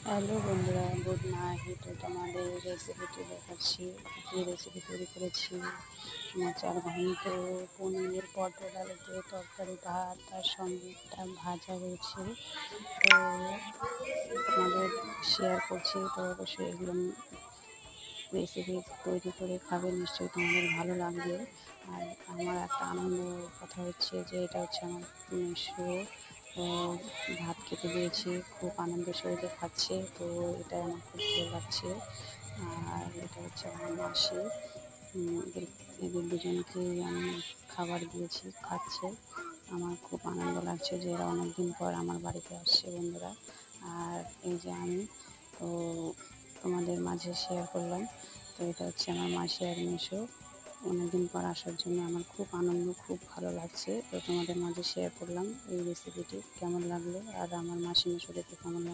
Hello বন্ধুরা, good night. তোমাদের রেসিপিটি দেখাচ্ছি, কী রেসিপি তৈরি করেছি। মোচার ঘন্ট, পনির, পটল আলু দিয়ে তরকারি, ভাত, তার সঙ্গে একটা ভাজা রয়েছে। তো তোমাদের শেয়ার করছি, তো অবশ্যই এগুলো রেসিপি তৈরি করে খাবে, নিশ্চয়ই তোমাদের ভালো লাগবে। আর আমার একটা আনন্দ কথা হচ্ছে যে এটা হচ্ছে আমার মেসো ভাত খেতে দিয়েছি, খুব আনন্দের সহিত খাচ্ছে। তো এটা আমার খুব ভালো লাগছে। আর এটা হচ্ছে আমার মাসি, এদের দুজনকেই আমি খাবার দিয়েছি, খাচ্ছে। আমার খুব আনন্দ লাগছে যে এরা অনেকদিন পর আমার বাড়িতে আসছে বন্ধুরা। আর এই যে আমি তো তোমাদের মাঝে শেয়ার করলাম। তো এটা হচ্ছে আমার মাসি আর মেসো, অনেকদিন পর আসার জন্য আমার খুব আনন্দ, খুব ভালো লাগছে। তো তোমাদের মাঝে শেয়ার করলাম এই রেসিপিটি। কেমন লাগলো আর আমার মাসি মেসোদেরকে কেমন লাগলো।